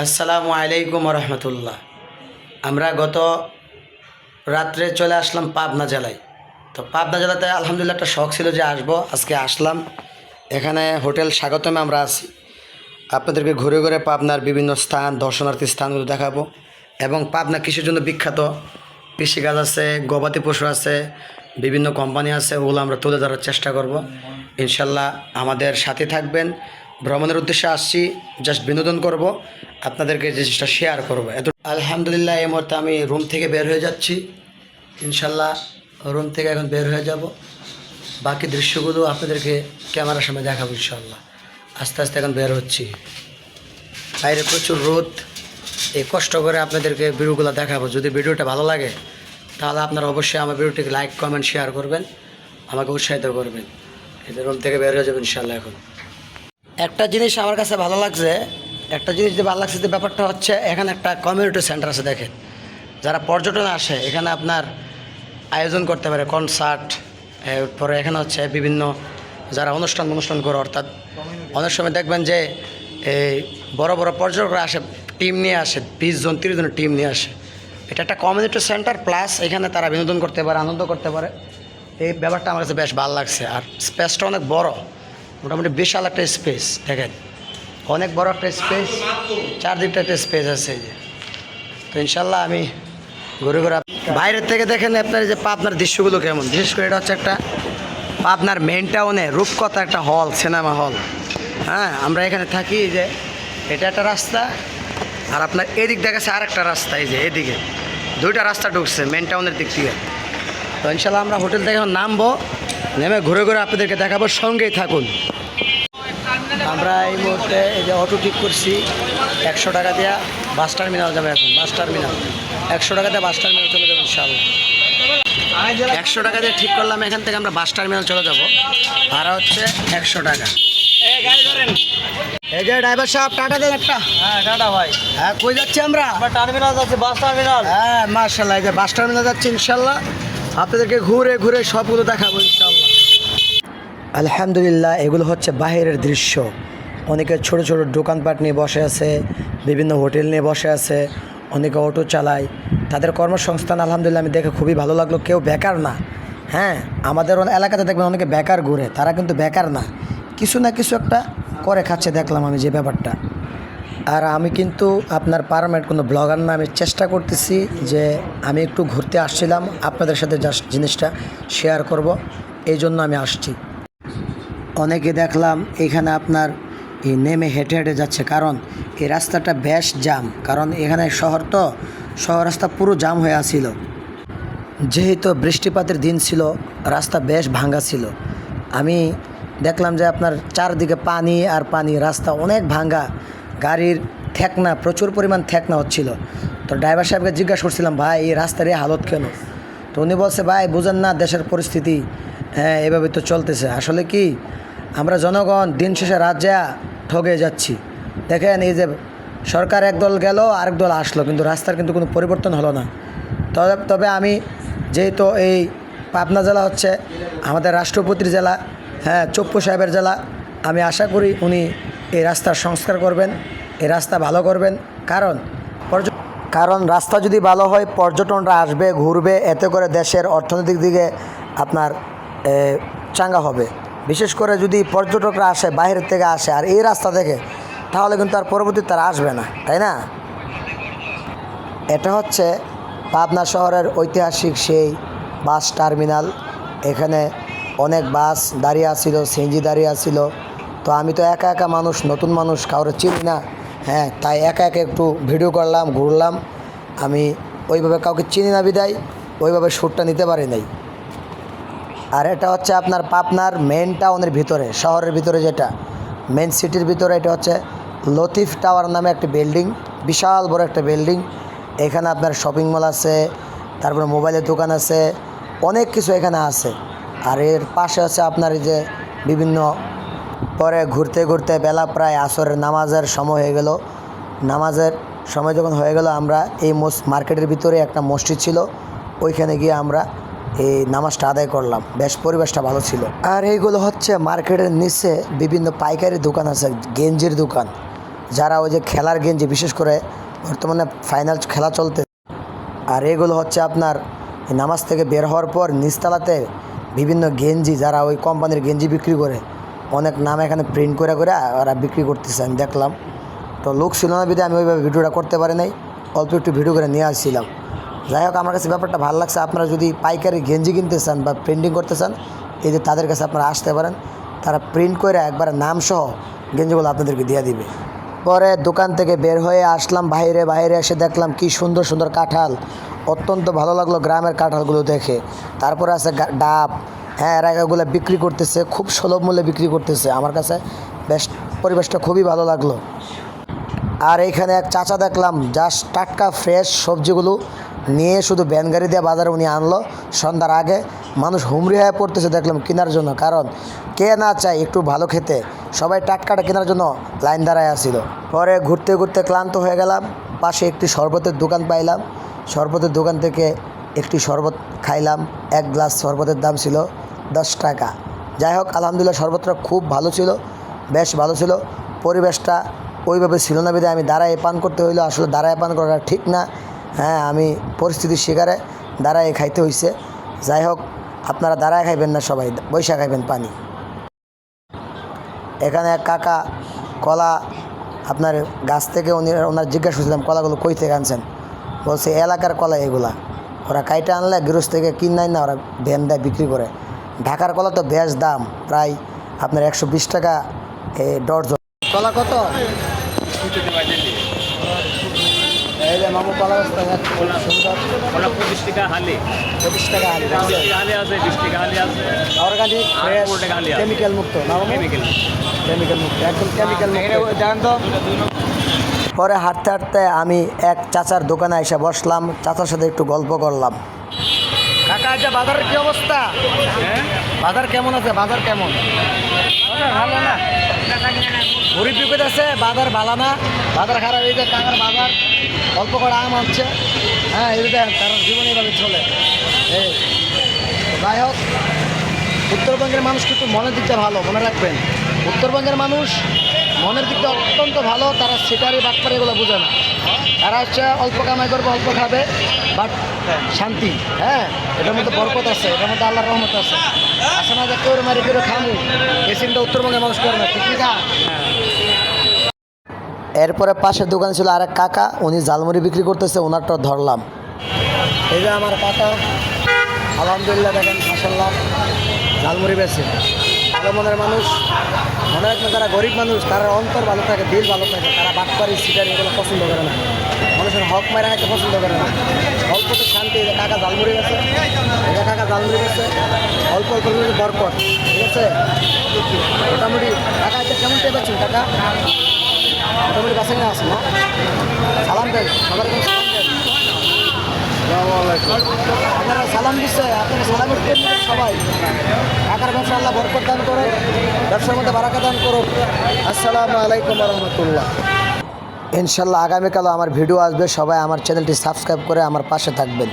আসসালামু আলাইকুম রহমতুল্লাহ। আমরা গত রাত্রে চলে আসলাম পাবনা জেলায়। তো পাবনা জেলাতে আলহামদুলিল্লাহ একটা শখ ছিল যে আসবো, আজকে আসলাম। এখানে হোটেল স্বাগতমে আমরা আছি। আপনাদেরকে ঘুরে ঘুরে পাবনার বিভিন্ন স্থান, দর্শনার্থী স্থানগুলো দেখাবো। এবং পাবনা কিসের জন্য বিখ্যাত, কৃষিকাজ আছে, গবাদি পশু আছে, বিভিন্ন কোম্পানি আছে, ওগুলো আমরা তুলে ধরার চেষ্টা করব ইনশাল্লাহ। আমাদের সাথে থাকবেন। ভ্রমণের উদ্দেশ্যে আসছি, জাস্ট বিনোদন করব, আপনাদেরকে যে জিনিসটা শেয়ার করবো এত। আলহামদুলিল্লাহ এই মুহূর্তে আমি রুম থেকে বের হয়ে যাচ্ছি ইনশাল্লাহ। রুম থেকে এখন বের হয়ে যাব, বাকি দৃশ্যগুলো আপনাদেরকে ক্যামেরার সামনে দেখাবো ইনশাল্লাহ। আস্তে আস্তে এখন বের হচ্ছি। বাইরে প্রচুর রোদ, এই কষ্ট করে আপনাদেরকে ভিডিওগুলো দেখাবো। যদি ভিডিওটা ভালো লাগে তাহলে আপনারা অবশ্যই আমার ভিডিওটিকে লাইক, কমেন্ট, শেয়ার করবেন, আমাকে উৎসাহিত করবেন। এদের রুম থেকে বের হয়ে যাবেন ইনশাল্লাহ। এখন একটা জিনিস আমার কাছে ভালো লাগছে, যে ভালো লাগছে যে ব্যাপারটা হচ্ছে এখানে একটা কমিউনিটি সেন্টার আছে। দেখেন, যারা পর্যটন আসে এখানে আপনার আয়োজন করতে পারে কনসার্ট, এরপরে এখানে হচ্ছে বিভিন্ন যারা অনুষ্ঠান করে, অর্থাৎ অনেক সময় দেখবেন যে এই বড় বড় পর্যটকরা আসে, টিম নিয়ে আসে, 20 জন 30 জনের টিম নিয়ে আসে। এটা একটা কমিউনিটি সেন্টার, প্লাস এখানে তারা বিনোদন করতে পারে, আনন্দ করতে পারে। এই ব্যাপারটা আমার কাছে বেশ ভালো লাগছে। আর স্পেসটা অনেক বড়, মোটামুটি বিশাল একটা স্পেস। দেখেন, অনেক বড় একটা স্পেস, চারদিকটা একটা স্পেস আছে এই যে। তো ইনশাল্লাহ আমি ঘুরে ঘুরে বাইরের থেকে দেখেন আপনার যে পাবনার দৃশ্যগুলো কেমন। বিশেষ করে এটা হচ্ছে একটা পাবনার মেন টাউনে রূপকথা একটা হল, সিনেমা হল। হ্যাঁ, আমরা এখানে থাকি। যে এটা একটা রাস্তা, আর আপনার এদিক দেখাচ্ছে আর একটা রাস্তা। এই যে এদিকে দুইটা রাস্তা ঢুকছে মেন টাউনের দিক থেকে। তো ইনশাল্লাহ আমরা হোটেল থেকে নামবো, নেমে ঘুরে ঘুরে আপনাদেরকে দেখাবো, সঙ্গেই থাকুন। আমরা এই মুহূর্তে এই যে অটো ঠিক করছি, 100 টাকা দিয়ে বাস টার্মিনাল যাবে। এখন বাস টার্মিনাল 100 টাকা দিয়ে বাস টার্মিনাল চলে যাবো ইনশাআল্লাহ। 100 টাকা দিয়ে ঠিক করলাম, এখান থেকে আমরা বাস টার্মিনাল চলে যাব। ভাড়া হচ্ছে 100 টাকা। এই যে ড্রাইভার সাহেব, টাটা দেন একটা। হ্যাঁ টাটা ভাই। হ্যাঁ, কই যাচ্ছি আমরা? টার্মিনাল যাচ্ছে, বাস টার্মিনাল। হ্যাঁ মার্শাল্লাহ, এই যে বাস টার্মিনাল যাচ্ছি ইনশাল্লাহ। আপনাদেরকে ঘুরে ঘুরে সবগুলো দেখাবো ইনশাল্লাহ। আলহামদুলিল্লাহ, এগুলো হচ্ছে বাহিরের দৃশ্য। অনেকে ছোট ছোট দোকানপাট নিয়ে বসে আছে, বিভিন্ন হোটেল নিয়ে বসে আছে, অনেকে অটো চালায়। তাদের কর্মসংস্থান আলহামদুলিল্লাহ আমি দেখে খুবই ভালো লাগলো। কেউ বেকার না। হ্যাঁ, আমাদের এলাকাতে দেখবেন অনেকে বেকার ঘুরে, তারা কিন্তু বেকার না, কিছু না কিছু একটা করে খাচ্ছে। দেখলাম আমি যে ব্যাপারটা। আর আমি কিন্তু আপনার পারমানেন্ট কোনো ব্লগার না, আমি চেষ্টা করতেছি যে আমি একটু ঘুরতে আসছিলাম, আপনাদের সাথে জাস্ট জিনিসটা শেয়ার করব, এই জন্য আমি আসছি। অনেকে দেখলাম এখানে আপনার এই নেমে হেঁটে হেঁটে যাচ্ছে, কারণ এই রাস্তাটা বেশ জাম। কারণ এখানে শহর, তো শহর রাস্তা পুরো জাম হয়ে আসছিল। যেহেতু বৃষ্টিপাতের দিন ছিল, রাস্তা বেশ ভাঙ্গা ছিল। আমি দেখলাম যে আপনার চারদিকে পানি আর পানি, রাস্তা অনেক ভাঙ্গা, গাড়ির ঠেকনা, প্রচুর পরিমাণ ঠেকনা হচ্ছিল। তো ড্রাইভার সাহেবকে জিজ্ঞাসা করছিলাম, ভাই এই রাস্তার এই হালত কেন? তো উনি বলছে, ভাই বুঝেন না দেশের পরিস্থিতি, হ্যাঁ এভাবে তো চলতেছে। আসলে কি, আমরা জনগণ দিন শেষে রাত যা ঠকে যাচ্ছি। দেখেন, এই যে সরকার একদল গেল, আরেক দল আসলো, কিন্তু রাস্তার কিন্তু কোনো পরিবর্তন হলো না। তবে আমি যেহেতু এই পাবনা জেলা হচ্ছে আমাদের রাষ্ট্রপতির জেলা, হ্যাঁ চপ্পু সাহেবের জেলা, আমি আশা করি উনি এই রাস্তার সংস্কার করবেন, এই রাস্তা ভালো করবেন। কারণ রাস্তা যদি ভালো হয়, পর্যটনরা আসবে, ঘুরবে, এতে করে দেশের অর্থনৈতিক দিকে আপনার চাঙ্গা হবে। বিশেষ করে যদি পর্যটকরা আসে, বাইরের থেকে আসে আর এই রাস্তা দেখে, তাহলে কিন্তু আর পরবর্তীতে তারা আসবে না, তাই না? এটা হচ্ছে পাবনা শহরের ঐতিহাসিক সেই বাস টার্মিনাল। এখানে অনেক বাস দাঁড়িয়ে আছিল, সিএনজি দাঁড়িয়ে আছিল। তো আমি তো একা একা মানুষ, নতুন মানুষ, কাউরে চিনি না। হ্যাঁ, তাই একা একা একটু ভিডিও করলাম, ঘুরলাম। আমি ওইভাবে কাউকে চিনি না বিদায় ওইভাবে শ্যুটটা নিতে পারি নাই। আর এটা হচ্ছে আপনার পাবনার মেন টাউনের ভিতরে, শহরের ভিতরে, যেটা মেন সিটির ভিতরে। এটা হচ্ছে লতিফ টাওয়ার নামে একটা বিল্ডিং, বিশাল বড় একটা বিল্ডিং। এখানে আপনার শপিং মল আছে, তারপরে মোবাইলের দোকান আছে, অনেক কিছু এখানে আছে। আর এর পাশে আছে আপনার এই যে বিভিন্ন, পরে ঘুরতে ঘুরতে বেলা প্রায় আসরের নামাজের সময় হয়ে গেল। নামাজের সময় যখন হয়ে গেল, আমরা এই মার্কেটের ভিতরে একটা মসজিদ ছিল, ওইখানে গিয়ে আমরা এই নামাজটা আদায় করলাম। বেশ পরিবেশটা ভালো ছিল। আর এইগুলো হচ্ছে মার্কেটের নিচে বিভিন্ন পাইকারি দোকান আছে, গেঞ্জির দোকান। যারা ওই যে খেলার গেঞ্জি, বিশেষ করে বর্তমানে ফাইনাল খেলা চলতে, আর এগুলো হচ্ছে আপনার নামাজ থেকে বের হওয়ার পর নিচতলাতে বিভিন্ন গেঞ্জি, যারা ওই কোম্পানির গেঞ্জি বিক্রি করে, অনেক নাম এখানে প্রিন্ট করে ওরা বিক্রি করতেছে, আমি দেখলাম। তো লোক ছিল না বিধে আমি ওইভাবে ভিডিওটা করতে পারি নাই, অল্প একটু ভিডিও করে নিয়ে আসছিলাম। যাই হোক, আমার কাছে ব্যাপারটা ভালো লাগছে। আপনারা যদি পাইকারি গেঞ্জি কিনতে চান বা প্রিন্টিং করতে চান, এই যে তাদের কাছে আপনারা আসতে পারেন, তারা প্রিন্ট করে একবারে নামসহ গেঞ্জিগুলো আপনাদেরকে দিয়ে দিবে। পরে দোকান থেকে বের হয়ে আসলাম বাইরে এসে দেখলাম কি সুন্দর সুন্দর কাঁঠাল, অত্যন্ত ভালো লাগলো গ্রামের কাঁঠালগুলো দেখে। তারপরে আছে ডাব, হ্যাঁ, এরা এগুলো বিক্রি করতেছে, খুব সুলভ মূল্যে বিক্রি করতেছে। আমার কাছে বেশ পরিবেশটা খুবই ভালো লাগলো। আর এইখানে এক চাচা দেখলাম, জাস্ট টাটকা ফ্রেশ সবজিগুলো নিয়ে শুধু ভ্যান গাড়ি দিয়ে বাজারে উনি আনলো সন্ধ্যার আগে। মানুষ হুমড়ি হয়ে পড়তেছে দেখলাম কেনার জন্য, কারণ কে না চায় একটু ভালো খেতে। সবাই টাটকাটা কেনার জন্য লাইন দাঁড়ায় আসছিল। পরে ঘুরতে ঘুরতে ক্লান্ত হয়ে গেলাম, পাশে একটি শরবতের দোকান পাইলাম। শরবতের দোকান থেকে একটি শরবত খাইলাম। এক গ্লাস শরবতের দাম ছিল 10 টাকা। যাই হোক, আলহামদুলিল্লাহ শরবতটা খুব ভালো ছিল, বেশ ভালো ছিল। পরিবেশটা ওইভাবে ছিল না বিধায় আমি দাঁড়ায় পান করতে হইলো। আসলে দাঁড়ায় পান করাটা ঠিক না, হ্যাঁ, আমি পরিস্থিতির শিকারে দাঁড়ায় খাইতে হইছে। যাই হোক, আপনারা দাঁড়ায় খাইবেন না, সবাই বৈশা খাইবেন পানি। এখানে এক কাকা কলা আপনার গাছ থেকে ওনার জিজ্ঞাসা করছিলাম কলাগুলো কই থেকে আনছেন। বলছে এলাকার কলা এগুলা, ওরা কাইটা আনলে গৃহস্থ থেকে কিনাই না, ওরা ভ্যান দেয় বিক্রি করে। ঢাকার কলা তো বেশ দাম, প্রায় আপনার 120 টাকা ডর্জন। কলা কত? এই যে মামু কলা সুন্দর 25 টাকা হালি, 25 টাকা হালি, হালি আছে, 20 টাকা হালি আছে, অর্গানিক, কেমিক্যাল মুক্ত না, কেমিক্যাল মুক্ত, একদম কেমিক্যাল মুক্ত। জানেন তো। পরে হাঁটতে হাঁটতে আমি এক চাচার দোকানে এসে বসলাম, চাচার সাথে একটু গল্প করলাম। কাকা, আচ্ছা বাজারের কি অবস্থা? বাজার কেমন আছে? বাজার কেমন? ভালো না, গরিব বিপদ আছে, বাজার ভালো না, বাজার খারাপ। এই যে কাকার বাজার অল্প করে আম আনছে, হ্যাঁ, এই যে তার জীবন এইভাবে চলে। এই যাই হোক, উত্তরবঙ্গের মানুষ কিন্তু মনের দিকটা ভালো, মনে রাখবেন। উত্তরবঙ্গের মানুষ মনের দিকটা অত্যন্ত ভালো, তারা শিকারি বাটপারি এগুলো বোঝে না। তারা হচ্ছে অল্প কামাই করবে, অল্প খাবে, বাট শান্তি, হ্যাঁ, এটার মধ্যে বরকত আছে, এটার মধ্যে আল্লাহর রহমত আছে। আসে না যে কেউ মারি কেউ খামু, এই চিন্তা উত্তরবঙ্গের মানুষ করে না, ঠিক না? এরপরে পাশের দোকান ছিল আরেক কাকা, উনি ঝালমুড়ি বিক্রি করতেছে, ওনারটা ধরলাম। এই যে আমার কাকা, আলহামদুলিল্লাহ, দেখেন মাশাআল্লাহ ঝালমুড়ি বেছে। ভালো মনের মানুষ, মনে রাখবেন, যারা গরিব মানুষ তারা অন্তর ভালো থাকে, দিল ভালো থাকে, তারা বাটপারি সিটারি এগুলো পছন্দ করে না, মানুষের হক মারা খাইতে পছন্দ করে না। অল্প তো শান্তি। এই যে কাকা ঝালমুড়ি বেছে, এই যে কাকা ঝালমুড়ি বেছে, অল্প অল্প করে বরকত, ঠিক আছে? মোটামুটি কাকা এটা কেমন পেয়ে পাচ্ছেন কাকা? মোটামুটি বাসে না আছে না? সালাম দেন, সবার কাছে সালাম দেন। আপনারা সালাম দিচ্ছে, আপনারা সালাম দিচ্ছেন সবাই। কাকার ব্যবসা আল্লাহ বরকত দান করে, ব্যবসার মধ্যে বারাকা দান করুন। আসসালামু আলাইকুম রহমতুল্লাহ। ইনশাল্লাহ আগামীকালও আমার ভিডিও আসবে, সবাই আমার চ্যানেলটি সাবস্ক্রাইব করে আমার পাশে থাকবেন।